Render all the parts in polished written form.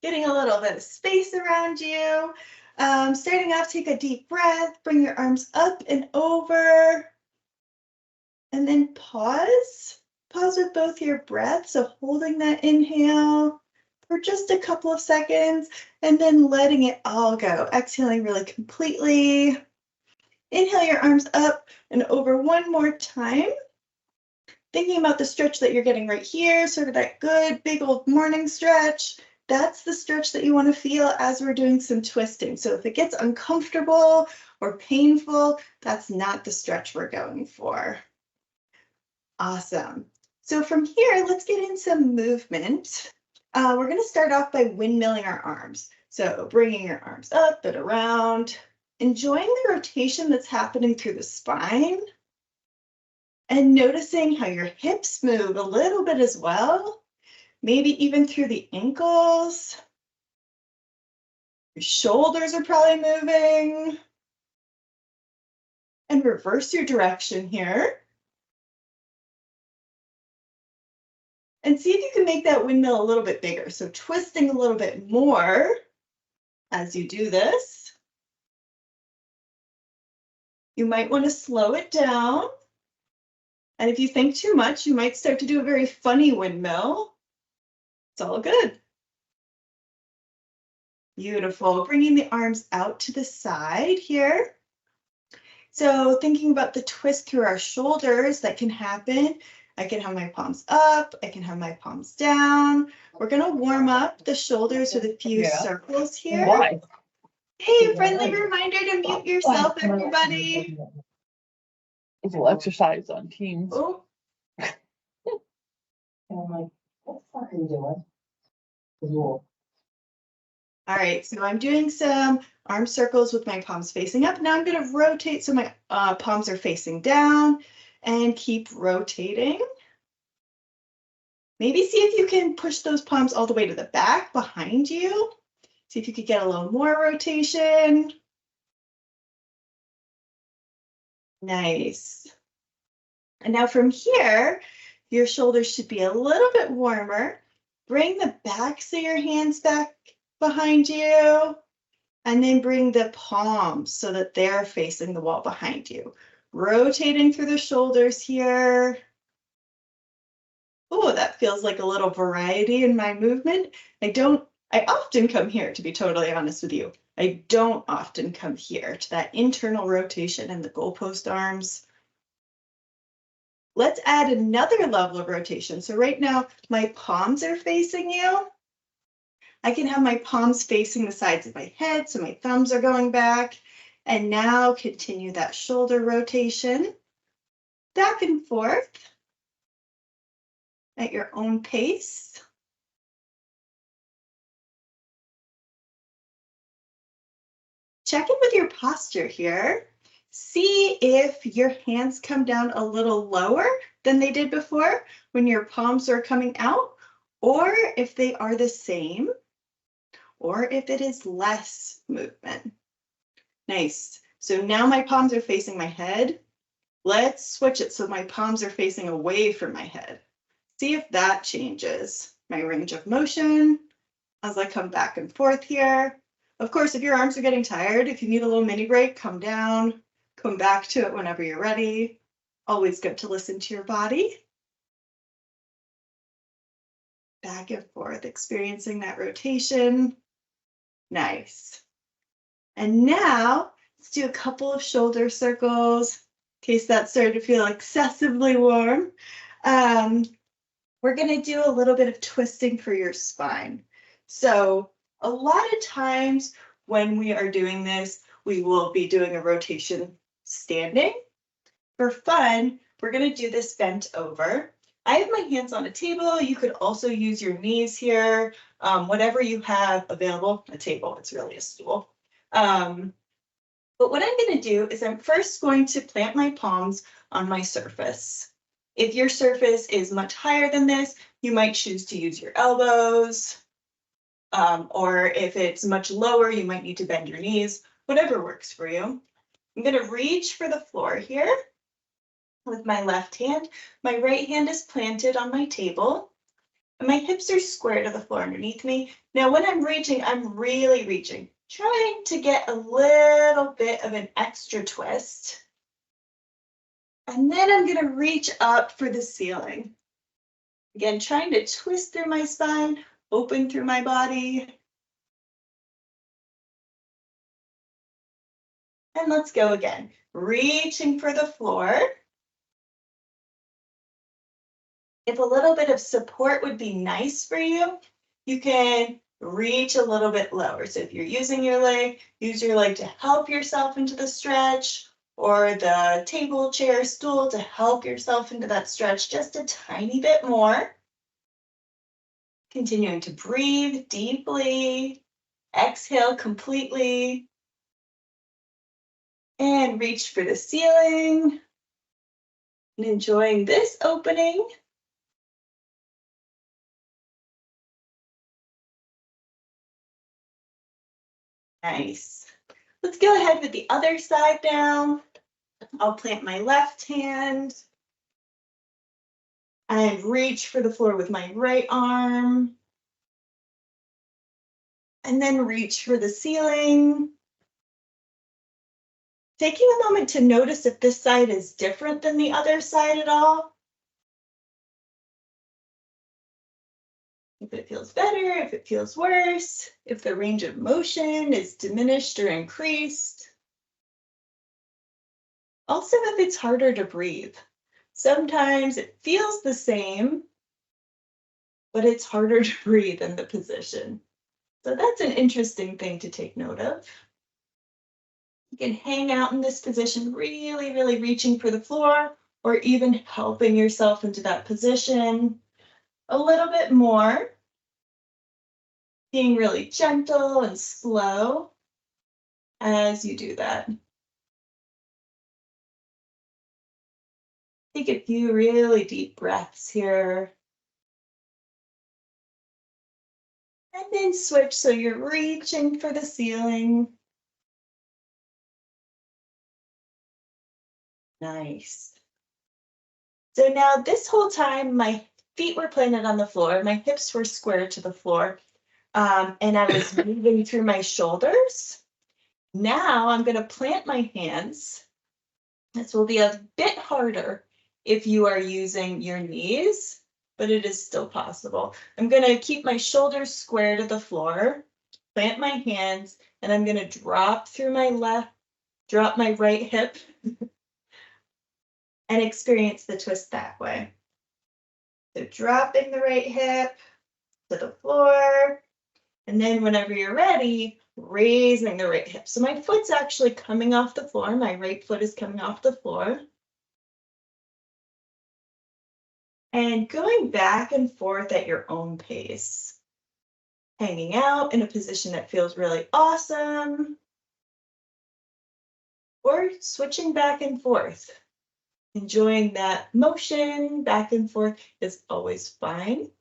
Getting a little bit of space around you. Starting off, take a deep breath, bring your arms up and over, and then pause. Pause with both your breaths, so holding that inhale for just a couple of seconds, and then letting it all go. Exhaling really completely. Inhale your arms up and over one more time. Thinking about the stretch that you're getting right here, sort of that good big old morning stretch. That's the stretch that you want to feel as we're doing some twisting. So if it gets uncomfortable or painful, that's not the stretch we're going for. Awesome. So from here, let's get in some movement. We're going to start off by windmilling our arms. So bringing your arms up and around, enjoying the rotation that's happening through the spine, and noticing how your hips move a little bit as well, maybe even through the ankles. Your shoulders are probably moving. And reverse your direction here. And see if you can make that windmill a little bit bigger. So twisting a little bit more as you do this. You might want to slow it down. And if you think too much, you might start to do a very funny windmill. It's all good. Beautiful. Bringing the arms out to the side here. So thinking about the twist through our shoulders that can happen. I can have my palms up, I can have my palms down. We're gonna warm up the shoulders with a few circles here. Why? Hey, friendly reminder to mute yourself, everybody. It's a little exercise on Teams. Oh. And I'm like, what the fuck are you doing? Cool. All right, so I'm doing some arm circles with my palms facing up. Now I'm going to rotate so my palms are facing down and keep rotating. Maybe see if you can push those palms all the way to the back behind you. See if you could get a little more rotation. Nice. And now from here, your shoulders should be a little bit warmer. Bring the backs of your hands back behind you, and then bring the palms so that they're facing the wall behind you. Rotating through the shoulders here. Oh, that feels like a little variety in my movement. I often come here, to be totally honest with you. I don't often come here to that internal rotation and the goalpost arms. Let's add another level of rotation. So right now, my palms are facing you. I can have my palms facing the sides of my head, so my thumbs are going back. And now continue that shoulder rotation, back and forth at your own pace. Check in with your posture here. See if your hands come down a little lower than they did before when your palms are coming out, or if they are the same, or if it is less movement. Nice. So now my palms are facing my head. Let's switch it so my palms are facing away from my head. See if that changes my range of motion as I come back and forth here. Of course, if your arms are getting tired, if you need a little mini break, come down, come back to it whenever you're ready. Always good to listen to your body. Back and forth, experiencing that rotation. Nice. And now let's do a couple of shoulder circles in case that started to feel excessively warm. We're going to do a little bit of twisting for your spine. So a lot of times when we are doing this, we will be doing a rotation standing. For fun, we're going to do this bent over. I have my hands on a table. You could also use your knees here, whatever you have available. A table, it's really a stool. But what I'm going to do is I'm first going to plant my palms on my surface. If your surface is much higher than this, you might choose to use your elbows. Or if it's much lower, you might need to bend your knees, whatever works for you. I'm going to reach for the floor here with my left hand. My right hand is planted on my table. And my hips are square to the floor underneath me. Now, when I'm reaching, I'm really reaching, trying to get a little bit of an extra twist. And then I'm going to reach up for the ceiling. Again, trying to twist through my spine, open through my body. And let's go again. Reaching for the floor. If a little bit of support would be nice for you, you can reach a little bit lower. So if you're using your leg, use your leg to help yourself into the stretch, or the table, chair, stool to help yourself into that stretch just a tiny bit more. Continuing to breathe deeply, exhale completely, and reach for the ceiling. And enjoying this opening. Nice. Let's go ahead with the other side now. I'll plant my left hand and reach for the floor with my right arm. And then reach for the ceiling. Taking a moment to notice if this side is different than the other side at all. If it feels better, if it feels worse, if the range of motion is diminished or increased. Also, if it's harder to breathe. Sometimes it feels the same, but it's harder to breathe in the position. So that's an interesting thing to take note of. You can hang out in this position, really, really reaching for the floor, or even helping yourself into that position a little bit more. Being really gentle and slow as you do that. Take a few really deep breaths here. And then switch so you're reaching for the ceiling. Nice. So now this whole time, my feet were planted on the floor, my hips were square to the floor, and I was moving through my shoulders. Now I'm going to plant my hands. This will be a bit harder if you are using your knees, but it is still possible. I'm going to keep my shoulders square to the floor, plant my hands, and I'm going to drop through my right hip and experience the twist that way. So dropping the right hip to the floor, and then whenever you're ready, raising the right hip. So my foot's actually coming off the floor. My right foot is coming off the floor. And going back and forth at your own pace. Hanging out in a position that feels really awesome. Or switching back and forth. Enjoying that motion back and forth is always fine.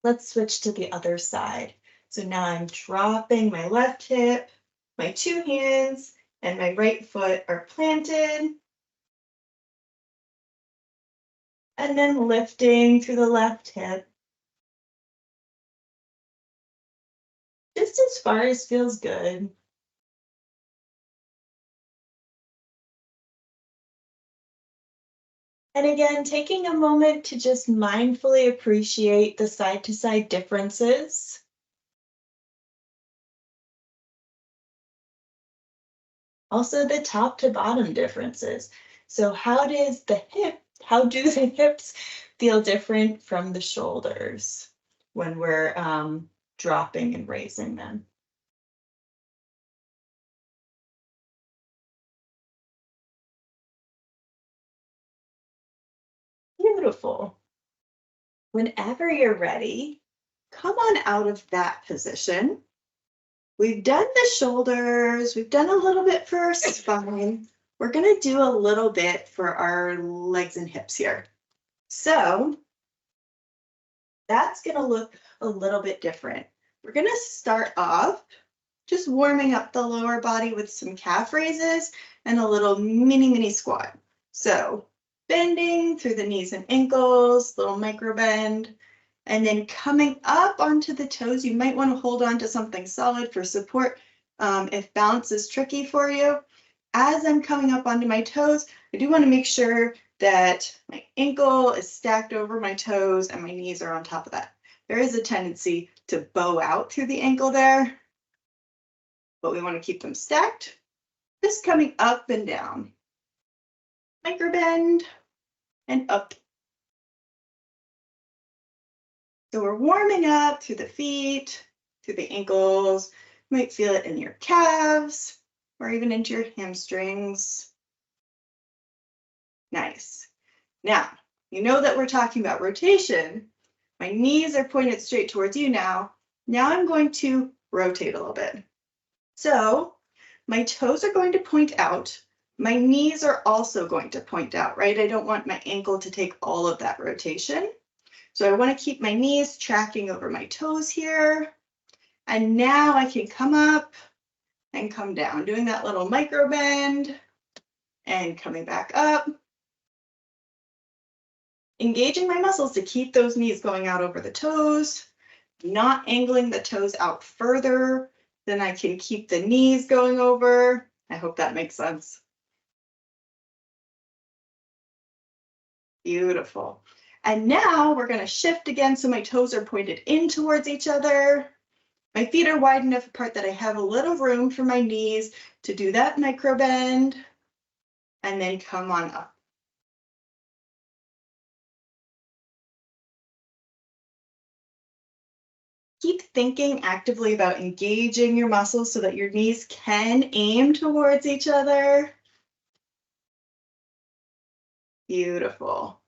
Let's switch to the other side. So now I'm dropping my left hip, my two hands, and my right foot are planted. And then lifting through the left hip. Just as far as feels good. And again, taking a moment to just mindfully appreciate the side-to-side differences. Also the top to bottom differences. So how do the hips feel different from the shoulders when we're dropping and raising them? Beautiful. Whenever you're ready, come on out of that position. We've done the shoulders, we've done a little bit for our spine. We're going to do a little bit for our legs and hips here. So that's going to look a little bit different. We're going to start off just warming up the lower body with some calf raises and a little mini squat. So bending through the knees and ankles, little micro bend. And then coming up onto the toes, you might want to hold on to something solid for support if balance is tricky for you. As I'm coming up onto my toes, I do want to make sure that my ankle is stacked over my toes and my knees are on top of that. There is a tendency to bow out through the ankle there, but we want to keep them stacked. Just coming up and down. Micro bend and up. So we're warming up through the feet, through the ankles. You might feel it in your calves or even into your hamstrings. Nice. Now, you know that we're talking about rotation. My knees are pointed straight towards you now. Now I'm going to rotate a little bit. So my toes are going to point out. My knees are also going to point out, right? I don't want my ankle to take all of that rotation. So I want to keep my knees tracking over my toes here. And now I can come up and come down, doing that little micro bend and coming back up. Engaging my muscles to keep those knees going out over the toes, not angling the toes out further than I can keep the knees going over. I hope that makes sense. Beautiful. And now we're going to shift again so my toes are pointed in towards each other. My feet are wide enough apart that I have a little room for my knees to do that micro bend and then come on up. Keep thinking actively about engaging your muscles so that your knees can aim towards each other. Beautiful.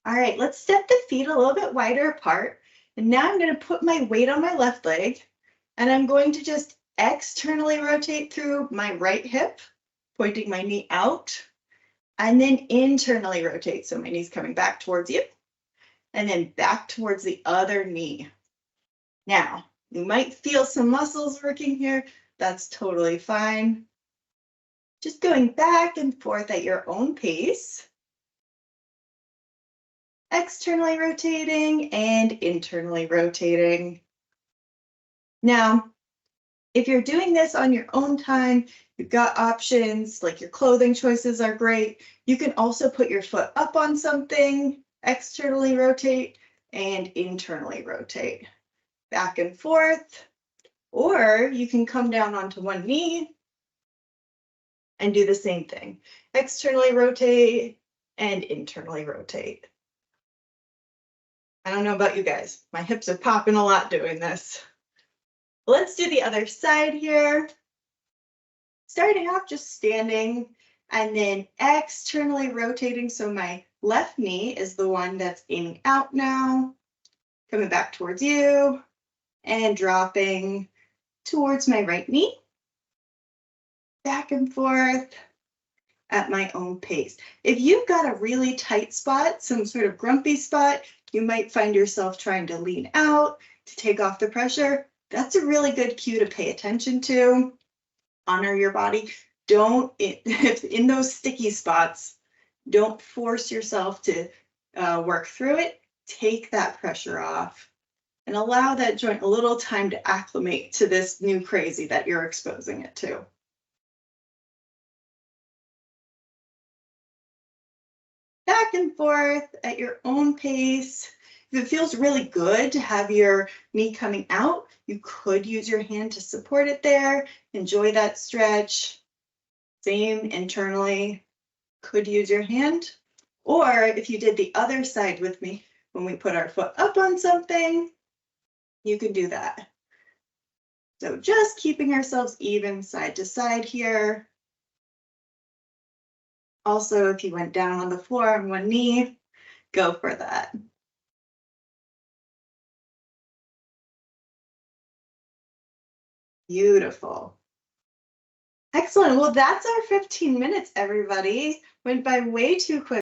All right, let's step the feet a little bit wider apart. And now I'm going to put my weight on my left leg, and I'm going to just externally rotate through my right hip, pointing my knee out, and then internally rotate. So my knee's coming back towards you, and then back towards the other knee. Now, you might feel some muscles working here. That's totally fine. Just going back and forth at your own pace. Externally rotating and internally rotating. Now, if you're doing this on your own time, you've got options like your clothing choices are great. You can also put your foot up on something, externally rotate and internally rotate. Back and forth, or you can come down onto one knee and do the same thing. Externally rotate and internally rotate. I don't know about you guys. My hips are popping a lot doing this. Let's do the other side here. Starting off just standing and then externally rotating. So my left knee is the one that's aiming out now. Coming back towards you and dropping towards my right knee. Back and forth at my own pace. If you've got a really tight spot, some sort of grumpy spot, you might find yourself trying to lean out to take off the pressure. That's a really good cue to pay attention to. Honor your body. Don't, if in those sticky spots, don't force yourself to work through it. Take that pressure off and allow that joint a little time to acclimate to this new crazy that you're exposing it to. Back and forth at your own pace. If it feels really good to have your knee coming out, you could use your hand to support it there. Enjoy that stretch. Same internally, could use your hand. Or if you did the other side with me, when we put our foot up on something, you can do that. So just keeping ourselves even side to side here. Also, if you went down on the floor on one knee, go for that. Beautiful. Excellent. Well, that's our 15 minutes, everybody. Went by way too quick.